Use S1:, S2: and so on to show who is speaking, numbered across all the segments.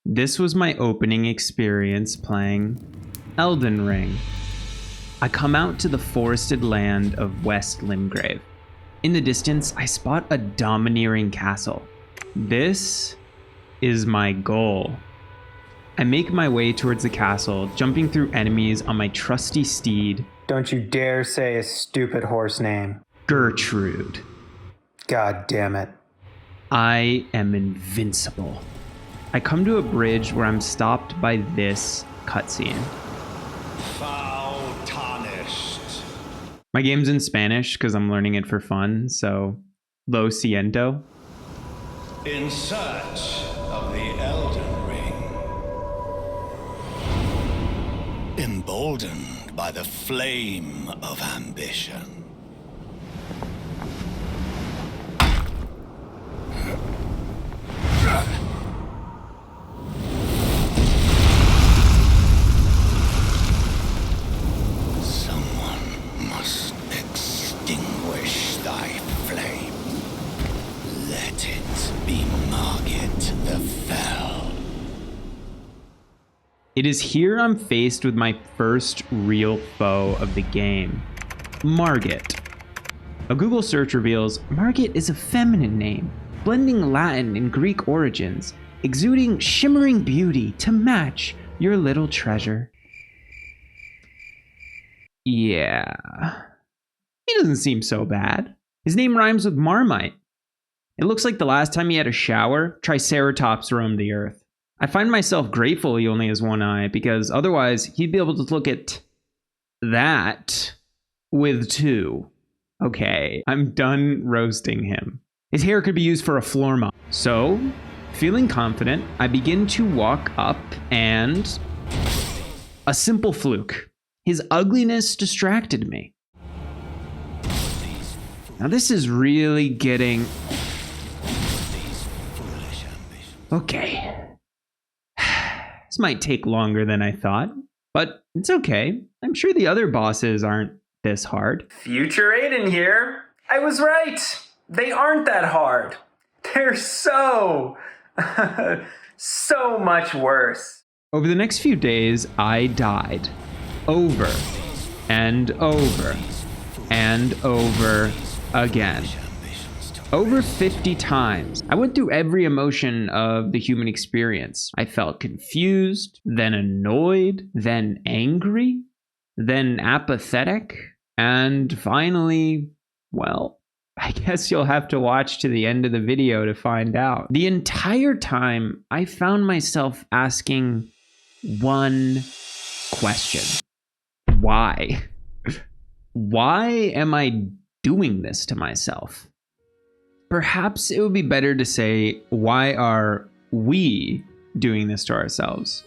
S1: This was my opening experience playing Elden Ring. I come out to the forested land of West Limgrave. In the distance, I spot a domineering castle. This is my goal. I make my way towards the castle, jumping through enemies on my trusty steed.
S2: Don't you dare say a stupid horse name.
S1: Gertrude.
S2: God damn it.
S1: I am invincible. I come to a bridge where I'm stopped by this cutscene.
S3: Foul tarnished.
S1: My game's in Spanish because I'm learning it for fun, so lo siento.
S3: In search of the Elden Ring. Emboldened by the flame of ambition. Someone must extinguish thy flame. Let it be Margit the Fell.
S1: It is here I'm faced with my first real foe of the game, Margit. A Google search reveals Margit is a feminine name, blending Latin and Greek origins, exuding shimmering beauty to match your little treasure. Yeah, he doesn't seem so bad. His name rhymes with Marmite. It looks like the last time he had a shower, Triceratops roamed the earth. I find myself grateful he only has one eye, because otherwise he'd be able to look at that with two. Okay, I'm done roasting him. His hair could be used for a floor mop. So, feeling confident, I begin to walk up and... a simple fluke. His ugliness distracted me. Now this is really getting... Okay. This might take longer than I thought, but it's okay. I'm sure the other bosses aren't this hard.
S2: Future Aiden here. I was right. They aren't that hard. They're so much worse.
S1: Over the next few days, I died. Over and over and over again. Over 50 times. I went through every emotion of the human experience. I felt confused, then annoyed, then angry, then apathetic, and finally, well, I guess you'll have to watch to the end of the video to find out. The entire time, I found myself asking one question. Why? Why am I doing this to myself? Perhaps it would be better to say, why are we doing this to ourselves?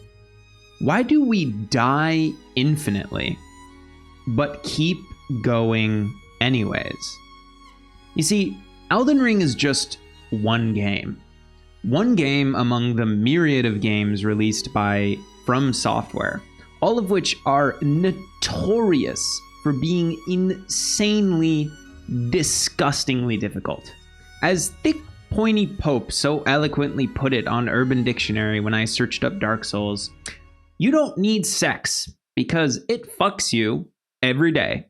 S1: Why do we die infinitely, but keep going anyways? You see, Elden Ring is just one game. One game among the myriad of games released by From Software, all of which are notorious for being insanely, disgustingly difficult. As Thick Pointy Pope so eloquently put it on Urban Dictionary when I searched up Dark Souls, you don't need sex because it fucks you every day.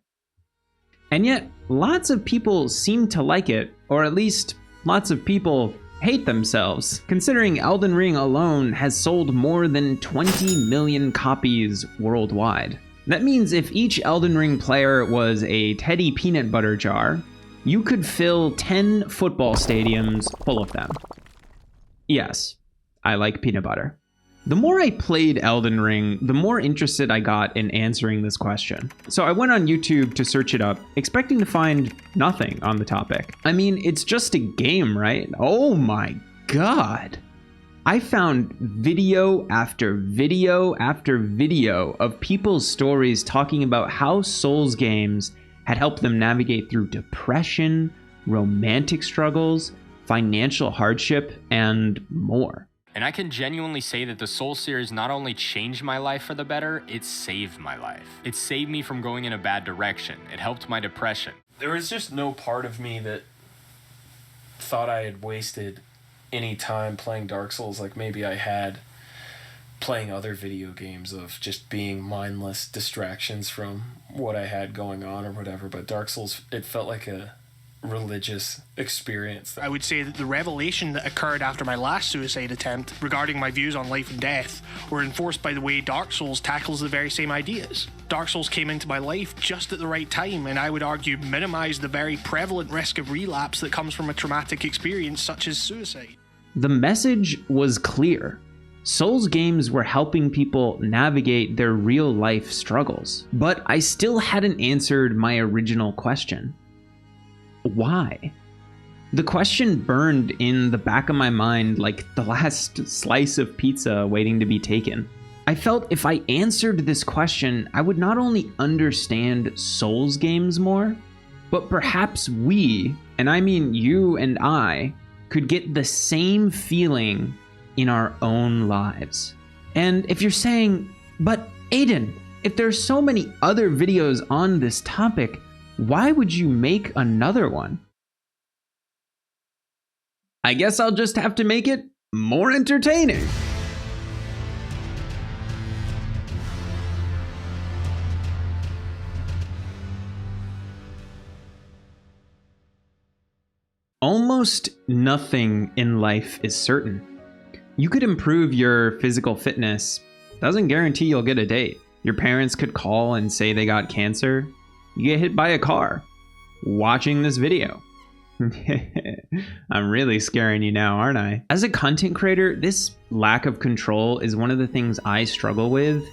S1: And yet, lots of people seem to like it, or at least lots of people hate themselves, considering Elden Ring alone has sold more than 20 million copies worldwide. That means if each Elden Ring player was a Teddy peanut butter jar, you could fill 10 football stadiums full of them. Yes, I like peanut butter. The more I played Elden Ring, the more interested I got in answering this question. So I went on YouTube to search it up, expecting to find nothing on the topic. I mean, it's just a game, right? Oh my god. I found video after video after video of people's stories talking about how Souls games had helped them navigate through depression, romantic struggles, financial hardship, and more.
S4: And I can genuinely say that the Souls series not only changed my life for the better, it saved my life. It saved me from going in a bad direction. It helped my depression.
S5: There was just no part of me that thought I had wasted any time playing Dark Souls like maybe I had. playing other video games, of just being mindless distractions from what I had going on or whatever. But Dark Souls, it felt like a religious experience.
S6: I would say that the revelation that occurred after my last suicide attempt regarding my views on life and death were enforced by the way Dark Souls tackles the very same ideas. Dark Souls came into my life just at the right time, and I would argue minimized the very prevalent risk of relapse that comes from a traumatic experience such as suicide.
S1: The message was clear. Souls games were helping people navigate their real life struggles. But I still hadn't answered my original question. Why? The question burned in the back of my mind like the last slice of pizza waiting to be taken. I felt if I answered this question, I would not only understand Souls games more, but perhaps we, and I mean you and I, could get the same feeling in our own lives. And if you're saying, but Aiden, if there's so many other videos on this topic, why would you make another one? I guess I'll just have to make it more entertaining. Almost nothing in life is certain. You could improve your physical fitness, doesn't guarantee you'll get a date. Your parents could call and say they got cancer. You get hit by a car watching this video. I'm really scaring you now, aren't I? As a content creator, this lack of control is one of the things I struggle with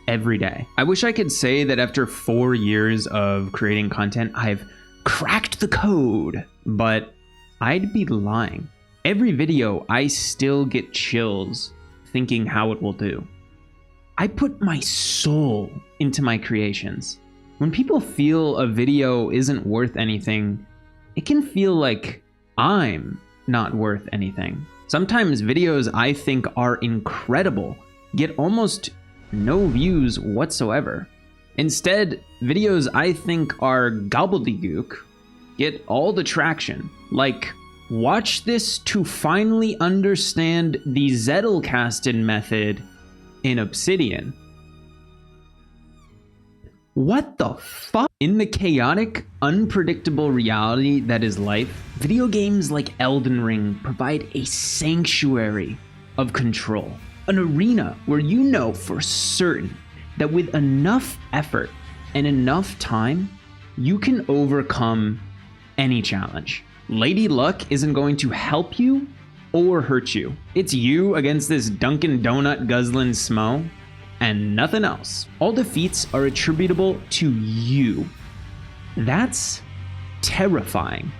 S1: every day. I wish I could say that after 4 years of creating content, I've cracked the code, but I'd be lying. Every video, I still get chills thinking how it will do. I put my soul into my creations. When people feel a video isn't worth anything, it can feel like I'm not worth anything. Sometimes videos I think are incredible get almost no views whatsoever. Instead, videos I think are gobbledygook get all the traction. Like, watch this to finally understand the Zettelkasten method in Obsidian. What the fuck? In the chaotic, unpredictable reality that is life, video games like Elden Ring provide a sanctuary of control. An arena where you know for certain that with enough effort and enough time, you can overcome any challenge. Lady Luck isn't going to help you or hurt you. It's you against this Dunkin' Donut guzzling Smo and nothing else. All defeats are attributable to you. That's terrifying.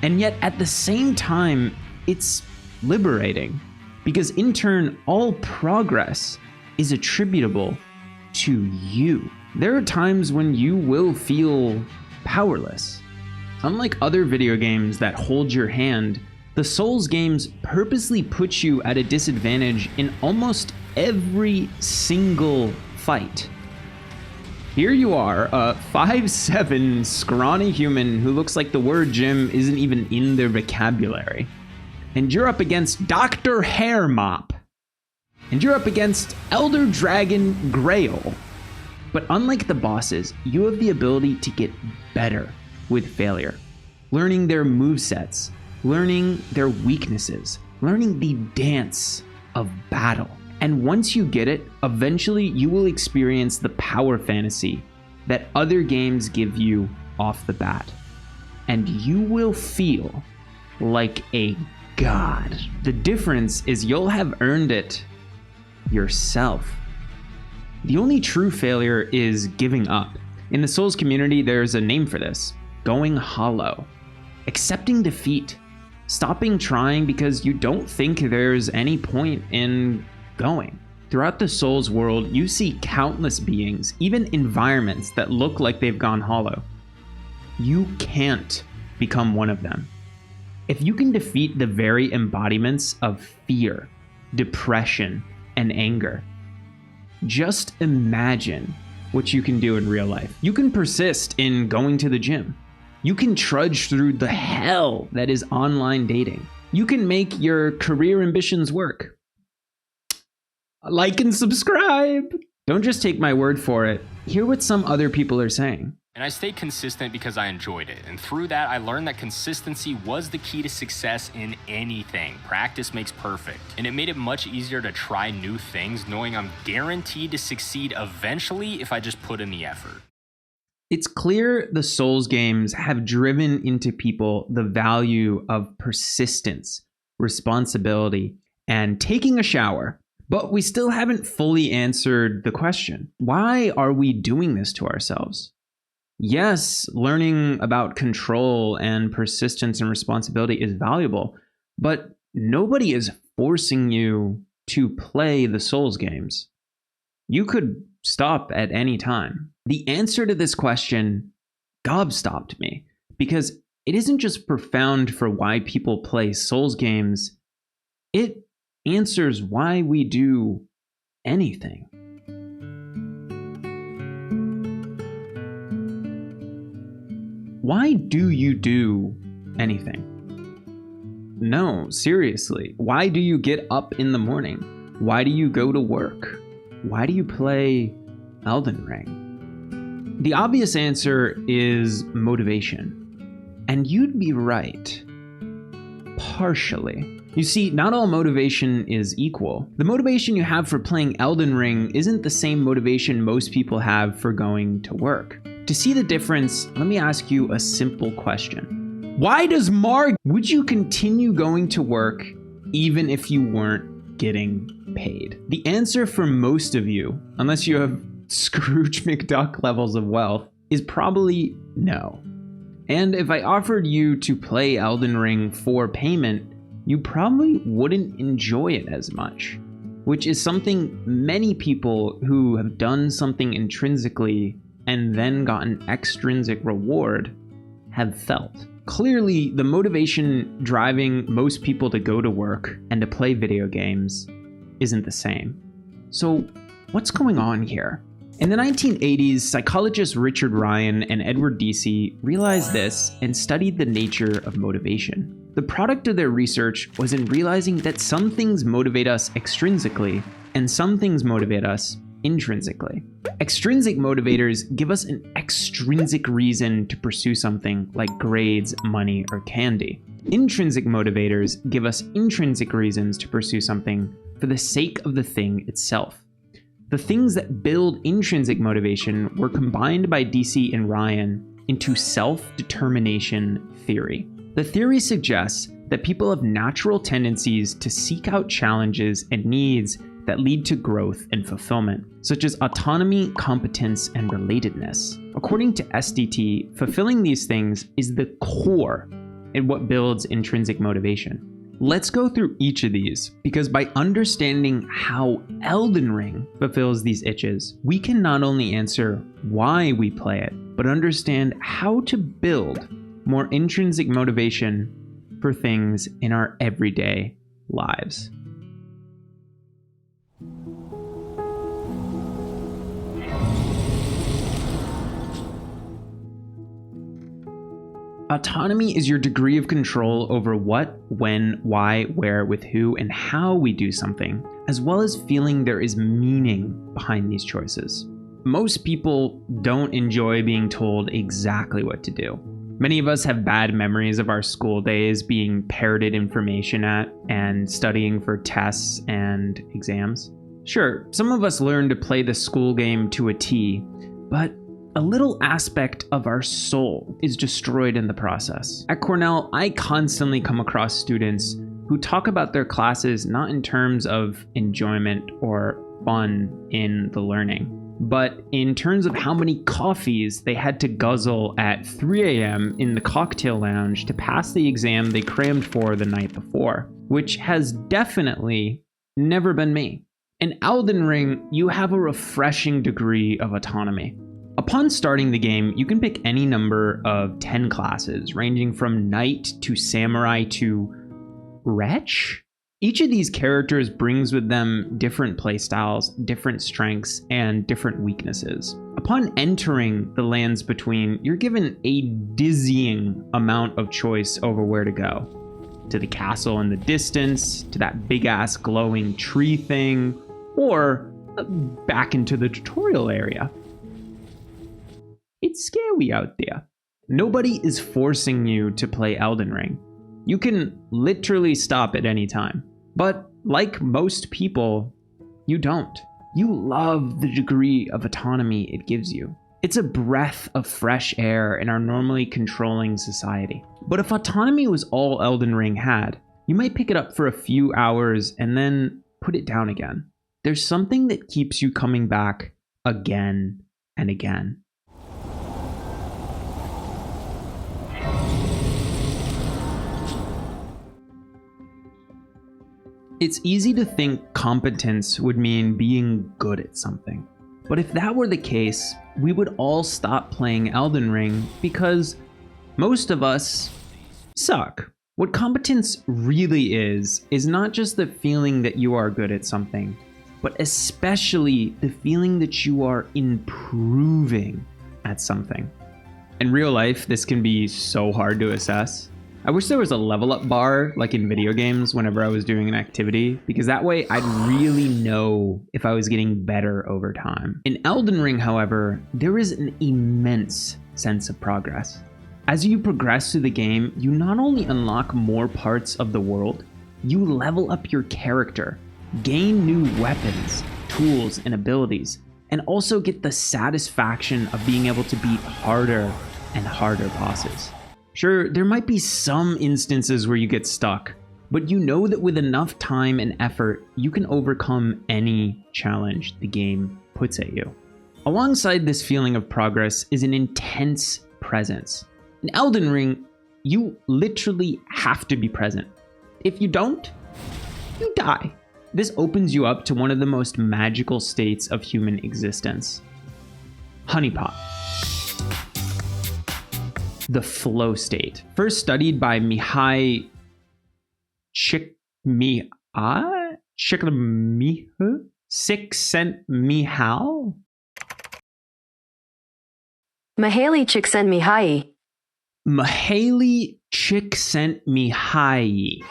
S1: And yet at the same time, it's liberating, because in turn, all progress is attributable to you. There are times when you will feel powerless. Unlike other video games that hold your hand, the Souls games purposely put you at a disadvantage in almost every single fight. Here you are, a 5'7" scrawny human who looks like the word gym isn't even in their vocabulary. And you're up against Dr. Hair Mop. And you're up against Elder Dragon Grail. But unlike the bosses, you have the ability to get better with failure. Learning their movesets, learning their weaknesses, learning the dance of battle. And once you get it, eventually you will experience the power fantasy that other games give you off the bat. And you will feel like a god. The difference is you'll have earned it yourself. The only true failure is giving up. In the Souls community, there's a name for this: going hollow. Accepting defeat. Stopping trying because you don't think there's any point in going. Throughout the Souls world, you see countless beings, even environments that look like they've gone hollow. You can't become one of them. If you can defeat the very embodiments of fear, depression, and anger, just imagine what you can do in real life. You can persist in going to the gym. You can trudge through the hell that is online dating. You can make your career ambitions work. Like and subscribe. Don't just take my word for it. Hear what some other people are saying.
S4: And I stayed consistent because I enjoyed it. And through that, I learned that consistency was the key to success in anything. Practice makes perfect. And it made it much easier to try new things, knowing I'm guaranteed to succeed eventually if I just put in the effort.
S1: It's clear the Souls games have driven into people the value of persistence, responsibility, and taking a shower. But we still haven't fully answered the question. Why are we doing this to ourselves? Yes, learning about control and persistence and responsibility is valuable, but nobody is forcing you to play the Souls games. You could stop at any time. The answer to this question gobstopped me, because it isn't just profound for why people play Souls games, it answers why we do anything. Why do you do anything? No, seriously. Why do you get up in the morning? Why do you go to work? Why do you play Elden Ring? The obvious answer is motivation. And you'd be right. Partially. You see, not all motivation is equal. The motivation you have for playing Elden Ring isn't the same motivation most people have for going to work. To see the difference, let me ask you a simple question. Why does would you continue going to work even if you weren't getting paid? The answer for most of you, unless you have Scrooge McDuck levels of wealth, is probably no. And if I offered you to play Elden Ring for payment, you probably wouldn't enjoy it as much, which is something many people who have done something intrinsically and then gotten extrinsic reward have felt. Clearly, the motivation driving most people to go to work and to play video games isn't the same. So, what's going on here? In the 1980s, psychologists Richard Ryan and Edward Deci realized this and studied the nature of motivation. The product of their research was in realizing that some things motivate us extrinsically and some things motivate us intrinsically. Extrinsic motivators give us an extrinsic reason to pursue something like grades, money, or candy. Intrinsic motivators give us intrinsic reasons to pursue something for the sake of the thing itself. The things that build intrinsic motivation were combined by Deci and Ryan into self-determination theory. The theory suggests that people have natural tendencies to seek out challenges and needs that lead to growth and fulfillment, such as autonomy, competence, and relatedness. According to SDT, fulfilling these things is the core in what builds intrinsic motivation. Let's go through each of these, because by understanding how Elden Ring fulfills these itches, we can not only answer why we play it, but understand how to build more intrinsic motivation for things in our everyday lives. Autonomy is your degree of control over what, when, why, where, with who, and how we do something, as well as feeling there is meaning behind these choices. Most people don't enjoy being told exactly what to do. Many of us have bad memories of our school days being parroted information at and studying for tests and exams. Sure, some of us learn to play the school game to a T, but a little aspect of our soul is destroyed in the process. At Cornell, I constantly come across students who talk about their classes not in terms of enjoyment or fun in the learning, but in terms of how many coffees they had to guzzle at 3 a.m. in the cocktail lounge to pass the exam they crammed for the night before, which has definitely never been me. In Elden Ring, you have a refreshing degree of autonomy. Upon starting the game, you can pick any number of 10 classes, ranging from knight to samurai to wretch. Each of these characters brings with them different playstyles, different strengths, and different weaknesses. Upon entering the lands between, you're given a dizzying amount of choice over where to go. To the castle in the distance, to that big-ass glowing tree thing, or back into the tutorial area. It's scary out there. Nobody is forcing you to play Elden Ring. You can literally stop at any time. But like most people, you don't. You love the degree of autonomy it gives you. It's a breath of fresh air in our normally controlling society. But if autonomy was all Elden Ring had, you might pick it up for a few hours and then put it down again. There's something that keeps you coming back again and again. It's easy to think competence would mean being good at something. But if that were the case, we would all stop playing Elden Ring because most of us suck. What competence really is not just the feeling that you are good at something, but especially the feeling that you are improving at something. In real life, this can be so hard to assess. I wish there was a level up bar like in video games whenever I was doing an activity, because that way I'd really know if I was getting better over time. In Elden Ring, however, there is an immense sense of progress. As you progress through the game, you not only unlock more parts of the world, you level up your character, gain new weapons, tools, and abilities, and also get the satisfaction of being able to beat harder and harder bosses. Sure, there might be some instances where you get stuck, but you know that with enough time and effort, you can overcome any challenge the game puts at you. Alongside this feeling of progress is an intense presence. In Elden Ring, you literally have to be present. If you don't, you die. This opens you up to one of the most magical states of human existence. Honeypot. The flow state. First studied by Mihai Csikszentmihalyi?
S7: Mihaly Csikszentmihalyi.
S1: Mihaly Csikszentmihalyi.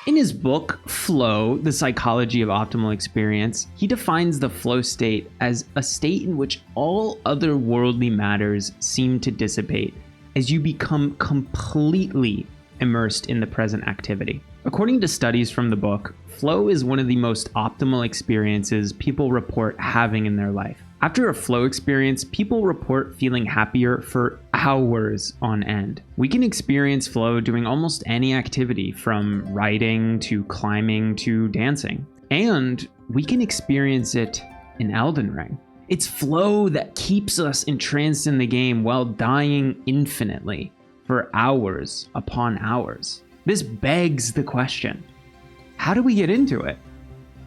S1: In his book, Flow, The Psychology of Optimal Experience, he defines the flow state as a state in which all other worldly matters seem to dissipate as you become completely immersed in the present activity. According to studies from the book, flow is one of the most optimal experiences people report having in their life. After a flow experience, people report feeling happier for hours on end. We can experience flow doing almost any activity, from writing to climbing to dancing. And we can experience it in Elden Ring. It's flow that keeps us entranced in the game while dying infinitely for hours upon hours. This begs the question, how do we get into it?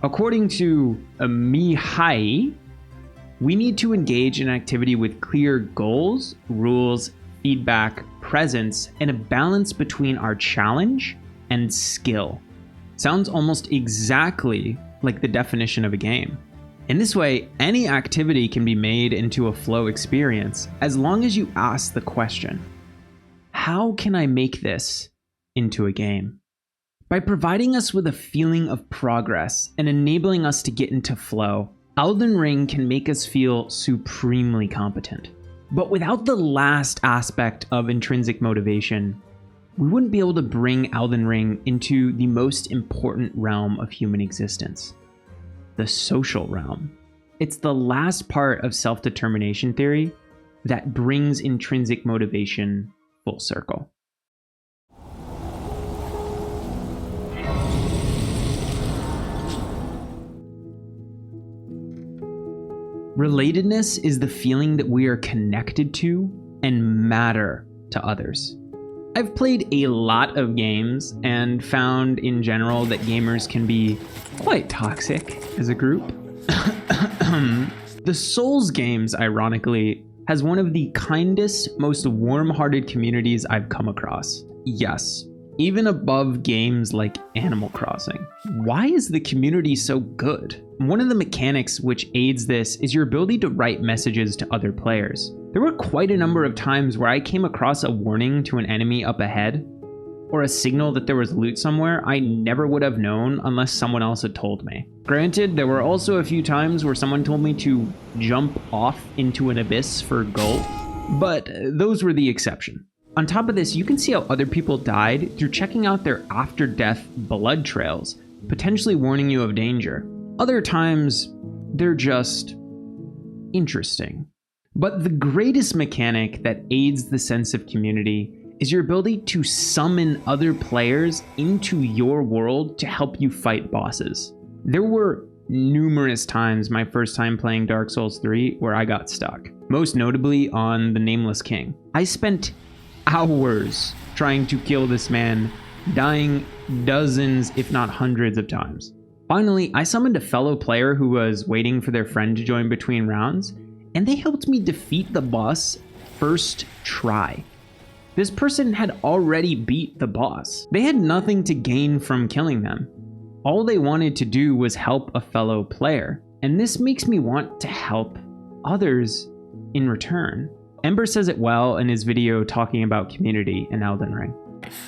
S1: According to Mihai, we need to engage in activity with clear goals, rules, feedback, presence, and a balance between our challenge and skill. Sounds almost exactly like the definition of a game. In this way, any activity can be made into a flow experience as long as you ask the question, how can I make this into a game? By providing us with a feeling of progress and enabling us to get into flow, Elden Ring can make us feel supremely competent. But without the last aspect of intrinsic motivation, we wouldn't be able to bring Elden Ring into the most important realm of human existence, the social realm. It's the last part of self-determination theory that brings intrinsic motivation full circle. Relatedness is the feeling that we are connected to and matter to others. I've played a lot of games and found in general that gamers can be quite toxic as a group. The Souls games, ironically, has one of the kindest, most warm-hearted communities I've come across. Yes, even above games like Animal Crossing. Why is the community so good? One of the mechanics which aids this is your ability to write messages to other players. There were quite a number of times where I came across a warning to an enemy up ahead, or a signal that there was loot somewhere, I never would have known unless someone else had told me. Granted, there were also a few times where someone told me to jump off into an abyss for gold, but those were the exception. On top of this, you can see how other people died through checking out their after-death blood trails, potentially warning you of danger. Other times, they're just interesting. But the greatest mechanic that aids the sense of community is your ability to summon other players into your world to help you fight bosses. There were numerous times my first time playing Dark Souls 3 where I got stuck, most notably on the Nameless King. I spent hours trying to kill this man, dying dozens if not hundreds of times. Finally, I summoned a fellow player who was waiting for their friend to join between rounds, and they helped me defeat the boss first try. This person had already beat the boss. They had nothing to gain from killing them. All they wanted to do was help a fellow player, and this makes me want to help others in return. Ember says it well in his video talking about community in Elden Ring.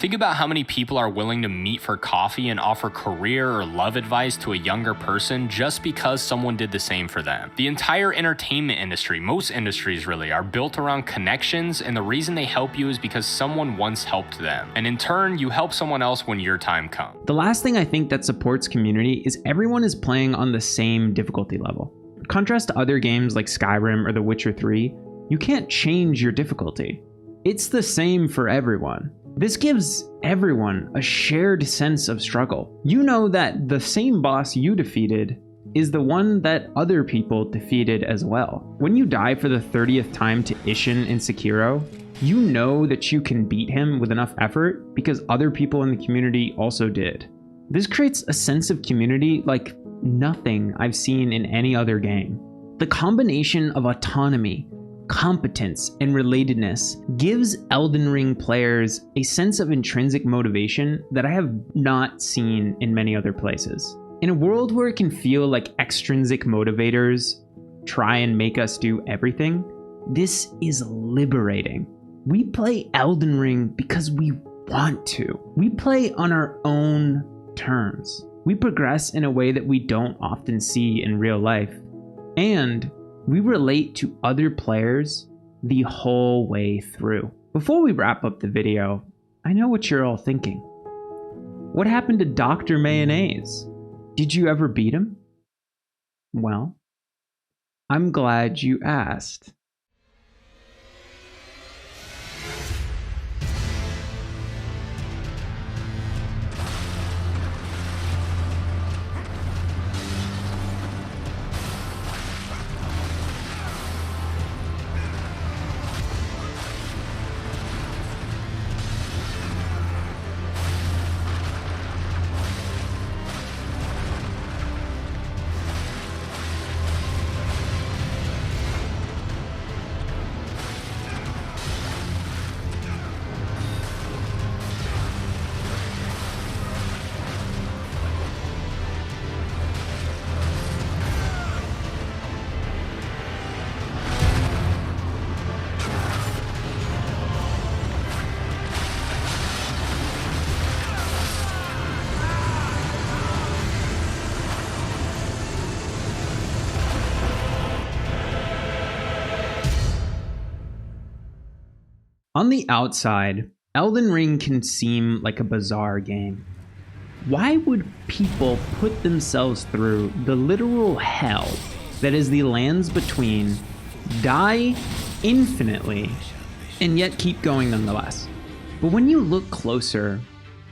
S4: Think about how many people are willing to meet for coffee and offer career or love advice to a younger person just because someone did the same for them. The entire entertainment industry, most industries really, are built around connections, and the reason they help you is because someone once helped them. And in turn, you help someone else when your time comes.
S1: The last thing I think that supports community is everyone is playing on the same difficulty level. In contrast to other games like Skyrim or The Witcher 3, you can't change your difficulty. It's the same for everyone. This gives everyone a shared sense of struggle. You know that the same boss you defeated is the one that other people defeated as well. When you die for the 30th time to Ishin in Sekiro, you know that you can beat him with enough effort because other people in the community also did. This creates a sense of community like nothing I've seen in any other game. The combination of autonomy, competence, and relatedness gives Elden Ring players a sense of intrinsic motivation that I have not seen in many other places. In a world where it can feel like extrinsic motivators try and make us do everything, this is liberating. We play Elden Ring because we want to. We play on our own terms. We progress in a way that we don't often see in real life. And we relate to other players the whole way through. Before we wrap up the video, I know what you're all thinking. What happened to Dr. Mayonnaise? Did you ever beat him? Well, I'm glad you asked. On the outside, Elden Ring can seem like a bizarre game. Why would people put themselves through the literal hell that is the lands between, die infinitely, and yet keep going nonetheless? But when you look closer,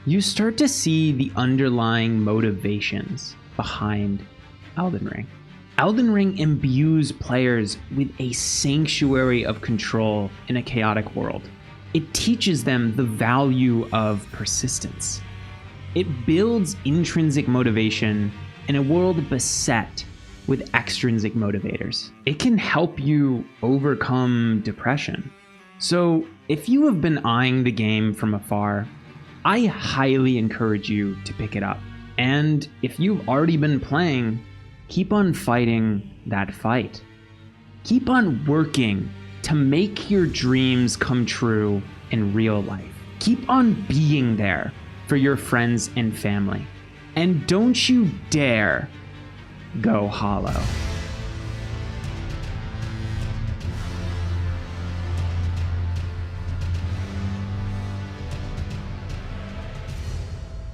S1: you start to see the underlying motivations behind Elden Ring. Elden Ring imbues players with a sanctuary of control in a chaotic world. It teaches them the value of persistence. It builds intrinsic motivation in a world beset with extrinsic motivators. It can help you overcome depression. So if you have been eyeing the game from afar, I highly encourage you to pick it up. And if you've already been playing, keep on fighting that fight. Keep on working to make your dreams come true in real life. Keep on being there for your friends and family. And don't you dare go hollow.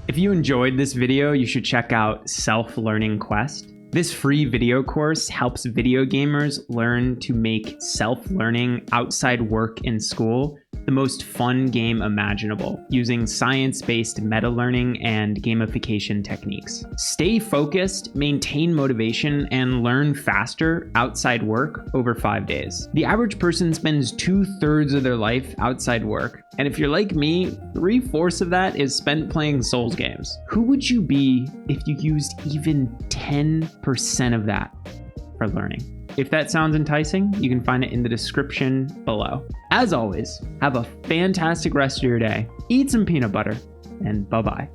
S1: If you enjoyed this video, you should check out Self-Learning Quest. This free video course helps video gamers learn to make self-learning outside work and school the most fun game imaginable, using science-based meta-learning and gamification techniques. Stay focused, maintain motivation, and learn faster outside work over 5 days. The average person spends 2/3 of their life outside work, and if you're like me, 3/4 of that is spent playing Souls games. Who would you be if you used even 10% of that for learning? If that sounds enticing, you can find it in the description below. As always, have a fantastic rest of your day, eat some peanut butter, and bye-bye.